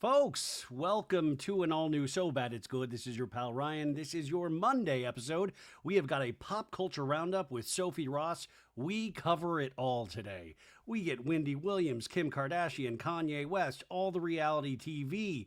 Folks, welcome to an all new So Bad It's Good. This is your pal Ryan. This is your Monday episode. We have got a pop culture roundup with Sophie Ross. We cover it all today. We get Wendy Williams, Kim Kardashian, Kanye West, all the reality TV.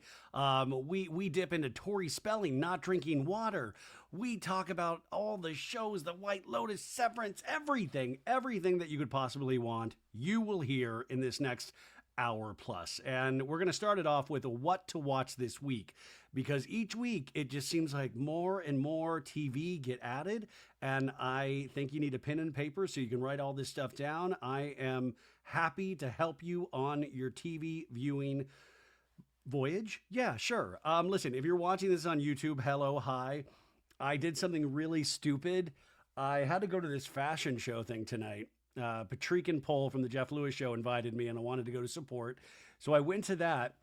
We dip into Tori Spelling not drinking water. We talk about all the shows, the White Lotus, Severance, everything that you could possibly want. You will hear in this next hour plus. And we're going to start it off with a what to watch this week, because each week it just seems like more and more TV get added. And I think you need a pen and paper so you can write all this stuff down. I am happy to help you on your TV viewing voyage. Yeah, sure. Listen, if you're watching this on YouTube, hello, hi. I did something really stupid. I had to go to this fashion show thing tonight. Patrick and Paul from the Jeff Lewis Show invited me, and I wanted to go to support. So I went to that,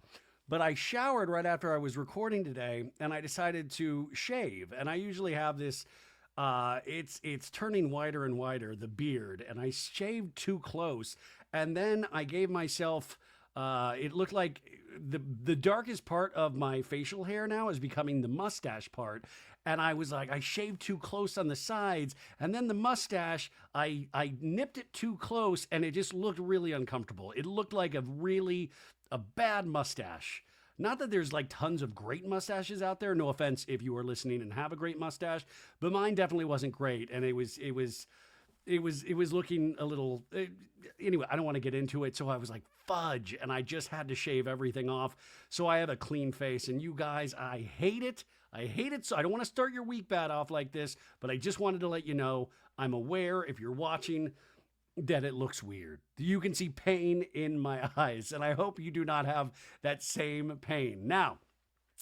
but I showered right after I was recording today, and I decided to shave. And I usually have this, it's turning whiter and whiter, the beard, and I shaved too close. And then I gave myself, it looked like the darkest part of my facial hair now is becoming the mustache part. And I was like, I shaved too close on the sides. And then the mustache, I nipped it too close, and it just looked really uncomfortable. It looked like a bad mustache. Not that there's like tons of great mustaches out there. No offense if you are listening and have a great mustache, but mine definitely wasn't great. And it was looking a little, anyway, I don't want to get into it. So I was like, fudge. And I just had to shave everything off. So I have a clean face. And you guys, I hate it. I hate it. So I don't want to start your week bad off like this, but I just wanted to let you know I'm aware if you're watching that it looks weird. You can see pain in my eyes, and I hope you do not have that same pain. Now,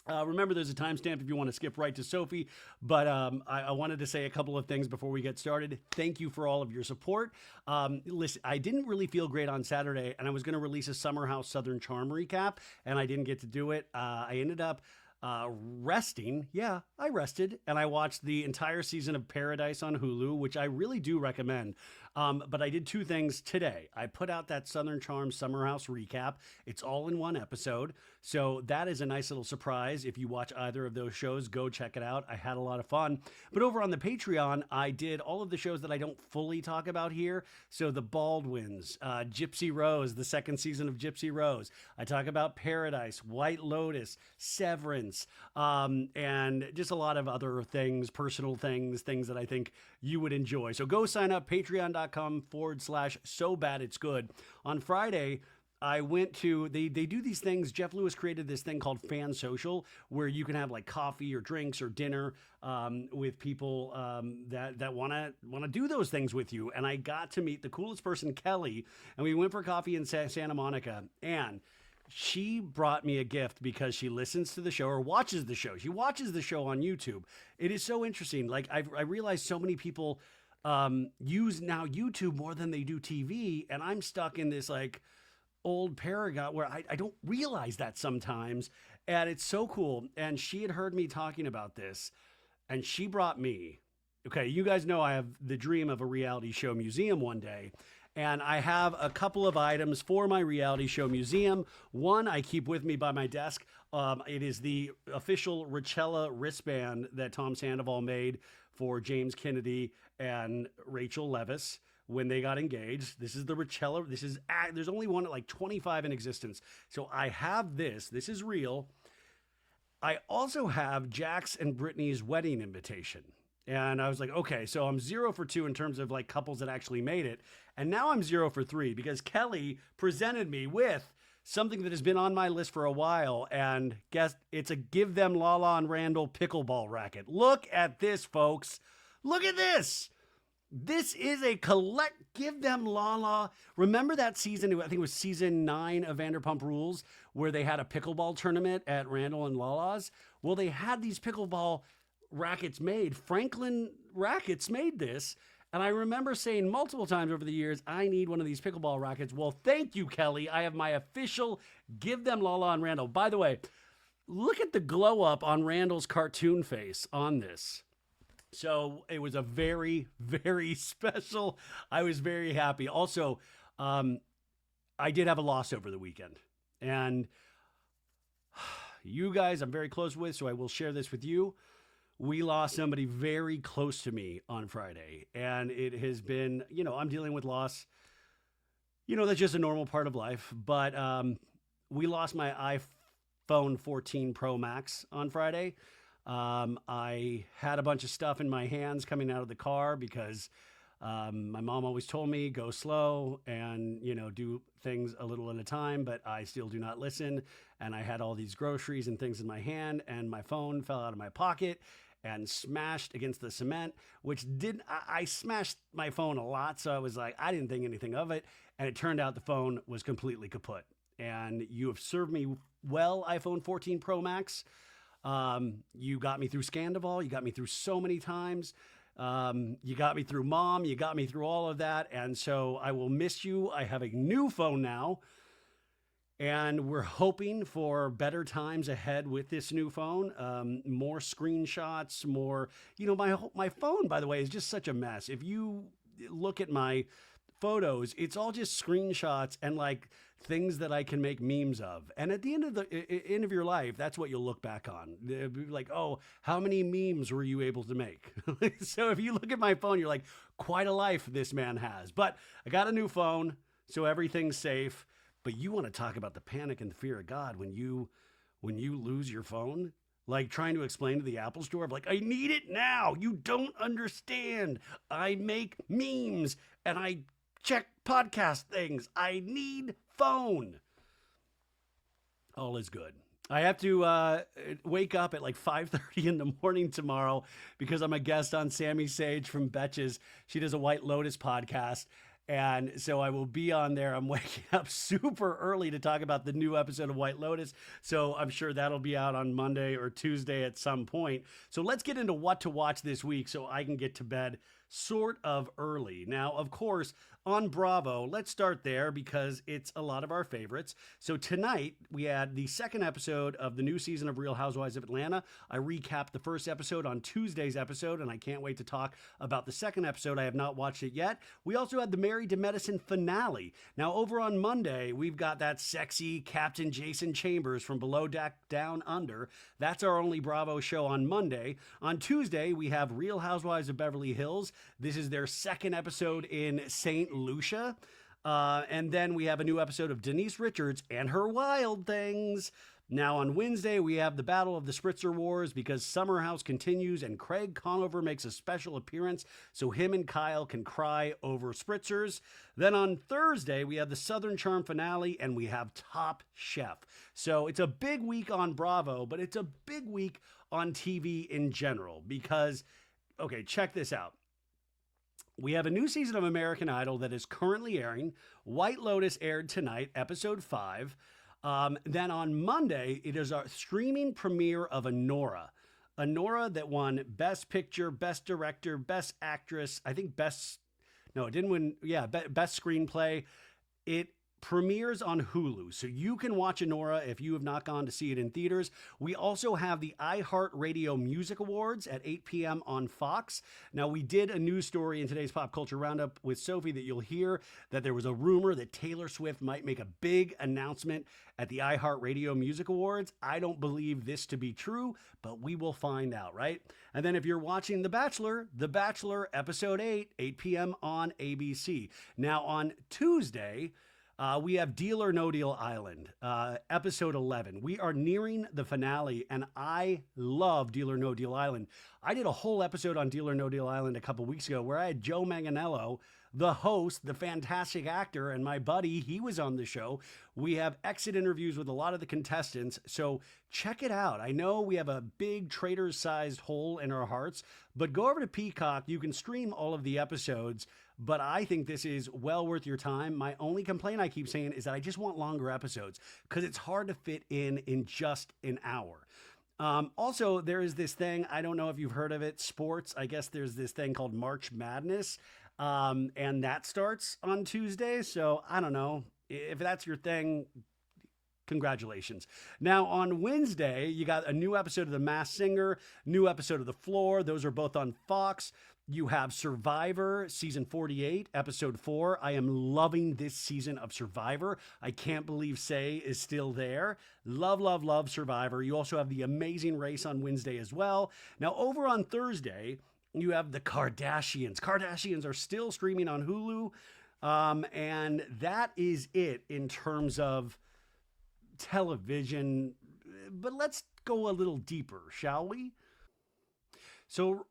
remember, there's a timestamp if you want to skip right to Sophie, but I wanted to say a couple of things before we get started. Thank you for all of your support. Listen, I didn't really feel great on Saturday, and I was going to release a Summer House Southern Charm recap, and I didn't get to do it. I ended up resting. Yeah, I rested, and I watched the entire season of Paradise on Hulu, which I really do recommend. But I did two things today. I put out that Southern Charm Summer House recap. It's all in one episode. So that is a nice little surprise. If you watch either of those shows, go check it out. I had a lot of fun. But over on the Patreon, I did all of the shows that I don't fully talk about here. So the Baldwins, Gypsy Rose, the second season of Gypsy Rose. I talk about Paradise, White Lotus, Severance, and just a lot of other things, personal things that I think you would enjoy. So go sign up, patreon.com/so bad it's good. On Friday, I went to, they do these things. Jeff Lewis created this thing called Fan Social, where you can have like coffee or drinks or dinner with people that want to do those things with you. And I got to meet the coolest person, Kelly, and we went for coffee in Santa Monica. And she brought me a gift because she listens to the show or watches the show. She watches the show on YouTube. It is so interesting. Like I realized so many people use now YouTube more than they do TV. And I'm stuck in this like old paragon where I don't realize that sometimes. And it's so cool. And she had heard me talking about this, and she brought me, okay, you guys know I have the dream of a reality show museum one day. And I have a couple of items for my reality show museum. One I keep with me by my desk. It is the official Richella wristband that Tom Sandoval made for James Kennedy and Rachel Leviss when they got engaged. This is the Richella. There's only one at like 25 in existence. So I have this. This is real. I also have Jax and Brittany's wedding invitation. And I was like, okay, so I'm 0 for 2 in terms of like couples that actually made it. And now I'm 0 for 3 because Kelly presented me with something that has been on my list for a while. And guess it's a Give Them Lala and Randall pickleball racket. Look at this, folks. Look at this. This is a Give Them Lala. Remember that season, I think it was season 9 of Vanderpump Rules, where they had a pickleball tournament at Randall and Lala's? Well, they had these pickleball rackets made. Franklin Rackets made this. And I remember saying multiple times over the years, I need one of these pickleball rackets. Well, thank you, Kelly. I have my official Give Them Lala and Randall. By the way, look at the glow up on Randall's cartoon face on this. So it was a very, very special. I was very happy. Also, I did have a loss over the weekend. And You guys, I'm very close with, so I will share this with you. We lost somebody very close to me on Friday, and it has been, I'm dealing with loss. That's just a normal part of life. But we lost my iPhone 14 Pro Max on Friday. I had a bunch of stuff in my hands coming out of the car because my mom always told me go slow and, do things a little at a time, but I still do not listen. And I had all these groceries and things in my hand, and my phone fell out of my pocket and smashed against the cement, which did I smashed my phone a lot. So I was like, I didn't think anything of it. And it turned out the phone was completely kaput. And you have served me well, iPhone 14 Pro Max. You got me through Scandival. You got me through so many times. You got me through Mom. You got me through all of that. And so I will miss you. I have a new phone now. And we're hoping for better times ahead with this new phone. More screenshots, more, my phone, by the way, is just such a mess. If you look at my photos, it's all just screenshots and like things that I can make memes of. And at the end of your life, that's what you'll look back on. They'll be like, oh, how many memes were you able to make? So if you look at my phone, you're like, quite a life this man has. But I got a new phone, so everything's safe. But you want to talk about the panic and the fear of God when you lose your phone? Like trying to explain to the Apple store, like, I need it now. You don't understand. I make memes and I check podcast things. I need phone. All is good. I have to wake up at like 5:30 in the morning tomorrow because I'm a guest on Sammy Sage from Betches. She does a White Lotus podcast. And so I will be on there. I'm waking up super early to talk about the new episode of White Lotus. So I'm sure that'll be out on Monday or Tuesday at some point. So let's get into what to watch this week so I can get to bed sort of early. Now, of course, on Bravo, let's start there because it's a lot of our favorites. So tonight, we had the second episode of the new season of Real Housewives of Atlanta. I recapped the first episode on Tuesday's episode, and I can't wait to talk about the second episode. I have not watched it yet. We also had the Married to Medicine finale. Now, over on Monday, we've got that sexy Captain Jason Chambers from Below Deck Down Under. That's our only Bravo show on Monday. On Tuesday, we have Real Housewives of Beverly Hills. This is their second episode in St. Lucia. And then we have a new episode of Denise Richards and her wild things. Now on Wednesday, we have the Battle of the Spritzer Wars because Summer House continues and Craig Conover makes a special appearance so him and Kyle can cry over spritzers. Then on Thursday, we have the Southern Charm finale and we have Top Chef. So it's a big week on Bravo, but it's a big week on TV in general because, okay, check this out. We have a new season of American Idol that is currently airing. White Lotus aired tonight, episode 5. Then on Monday, it is our streaming premiere of Anora. Anora that won Best Picture, Best Director, Best Actress, I think it didn't win, Best Screenplay. It premieres on Hulu, so you can watch Anora if you have not gone to see it in theaters. We also have the iHeartRadio Music Awards at 8 p.m. on Fox. Now, we did a news story in today's Pop Culture Roundup with Sophie that you'll hear that there was a rumor that Taylor Swift might make a big announcement at the iHeartRadio Music Awards. I don't believe this to be true, but we will find out, right? And then if you're watching The Bachelor Episode 8 p.m. on ABC. Now, on Tuesday, we have Deal or No Deal Island, episode 11. We are nearing the finale, and I love Deal or No Deal Island. I did a whole episode on Deal or No Deal Island a couple weeks ago where I had Joe Manganiello, the host, the fantastic actor, and my buddy, he was on the show. We have exit interviews with a lot of the contestants, so check it out. I know we have a big Traitors-sized hole in our hearts, but go over to Peacock. You can stream all of the episodes, but I think this is well worth your time. My only complaint I keep saying is that I just want longer episodes because it's hard to fit in just an hour. Also, there is this thing, I don't know if you've heard of it, sports. I guess there's this thing called March Madness, and that starts on Tuesday. So I don't know if that's your thing. Congratulations. Now, on Wednesday, you got a new episode of The Masked Singer, new episode of The Floor. Those are both on Fox. You have Survivor, season 48, episode 4. I am loving this season of Survivor. I can't believe Say is still there. Love, love, love Survivor. You also have The Amazing Race on Wednesday as well. Now, over on Thursday, you have The Kardashians. Kardashians are still streaming on Hulu. And that is it in terms of television. But let's go a little deeper, shall we? So,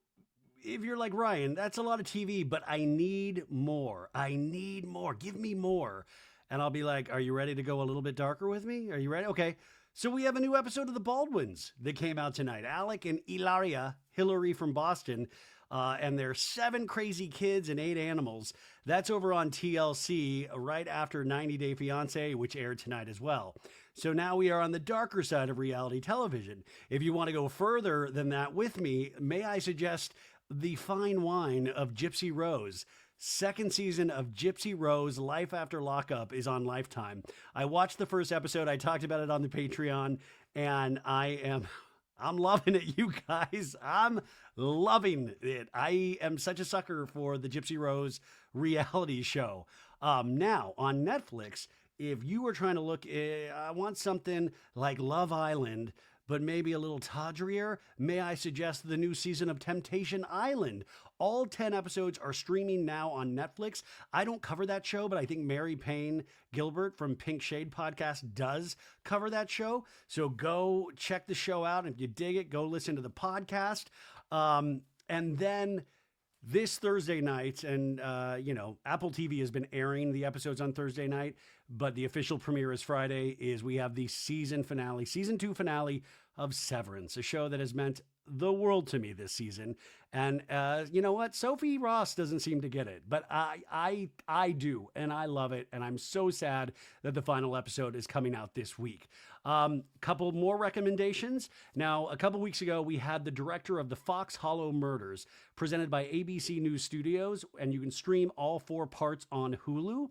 if you're like Ryan, that's a lot of TV, but I need more. I need more. Give me more. And I'll be like, are you ready to go a little bit darker with me? Are you ready? Okay. So we have a new episode of The Baldwins that came out tonight. Alec and Ilaria, Hillary from Boston, and their 7 crazy kids and 8 animals. That's over on TLC right after 90 Day Fiancé, which aired tonight as well. So now we are on the darker side of reality television. If you want to go further than that with me, may I suggest The Fine Wine of Gypsy Rose. Second season of Gypsy Rose, Life After Lockup, is on Lifetime. I watched the first episode. I talked about it on the Patreon, and I'm loving it, you guys. I'm loving it. I am such a sucker for the Gypsy Rose reality show. Now, on Netflix, if you are trying to look, I want something like Love Island, but maybe a little tawdrier, may I suggest the new season of Temptation Island? All 10 episodes are streaming now on Netflix. I don't cover that show, but I think Mary Payne Gilbert from Pink Shade Podcast does cover that show. So go check the show out. If you dig it, go listen to the podcast. And then this Thursday night, and Apple TV has been airing the episodes on Thursday night, but the official premiere is Friday, is we have the season 2 finale of Severance, a show that has meant the world to me this season. And you know what? Sophie Ross doesn't seem to get it, but I do, and I love it. And I'm so sad that the final episode is coming out this week. Couple more recommendations. Now, a couple weeks ago, we had the director of the Fox Hollow Murders presented by ABC News Studios, and you can stream all 4 parts on Hulu.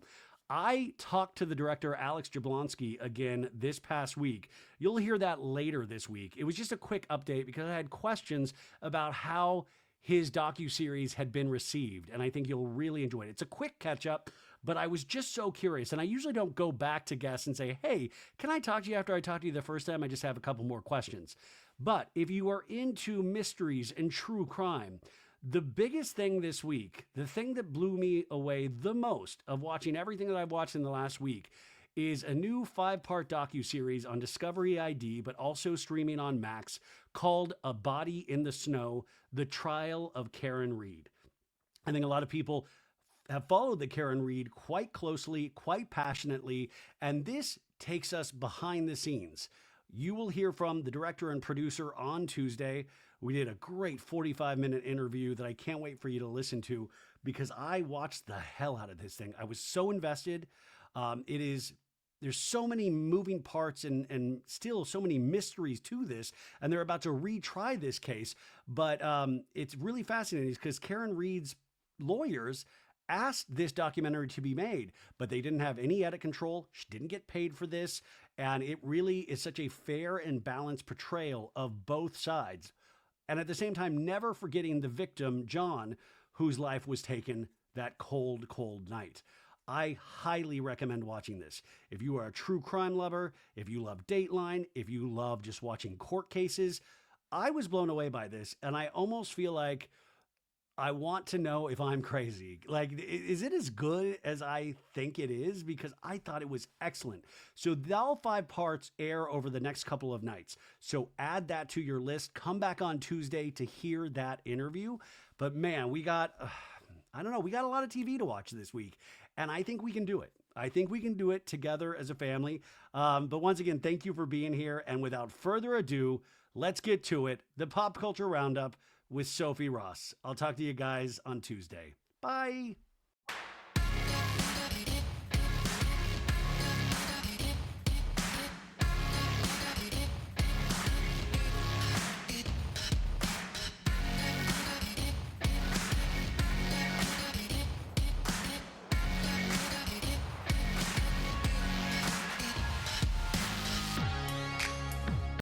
I talked to the director, Alex Jablonski, again this past week. You'll hear that later this week. It was just a quick update because I had questions about how his docuseries had been received, and I think you'll really enjoy it. It's a quick catch-up, but I was just so curious, and I usually don't go back to guests and say, hey, can I talk to you after I talked to you the first time? I just have a couple more questions. But if you are into mysteries and true crime, the biggest thing this week, the thing that blew me away the most of watching everything that I've watched in the last week, is a new 5-part docuseries on Discovery ID, but also streaming on Max, called A Body in the Snow, The Trial of Karen Reed. I think a lot of people have followed the Karen Reed quite closely, quite passionately, and this takes us behind the scenes. You will hear from the director and producer on Tuesday. We did a great 45-minute interview that I can't wait for you to listen to because I watched the hell out of this thing. I was so invested. There's so many moving parts and still so many mysteries to this, and they're about to retry this case. But it's really fascinating because Karen Reed's lawyers asked this documentary to be made, but they didn't have any edit control. She didn't get paid for this. And it really is such a fair and balanced portrayal of both sides. And at the same time, never forgetting the victim, John, whose life was taken that cold, cold night. I highly recommend watching this. If you are a true crime lover, if you love Dateline, if you love just watching court cases, I was blown away by this. And I almost feel like I want to know if I'm crazy. Like, is it as good as I think it is? Because I thought it was excellent. So all 5 parts air over the next couple of nights. So add that to your list. Come back on Tuesday to hear that interview. But man, we got a lot of TV to watch this week. And I think we can do it. I think we can do it together as a family. But once again, thank you for being here. And without further ado, let's get to it. The Pop Culture Roundup with Sophie Ross. I'll talk to you guys on Tuesday. Bye.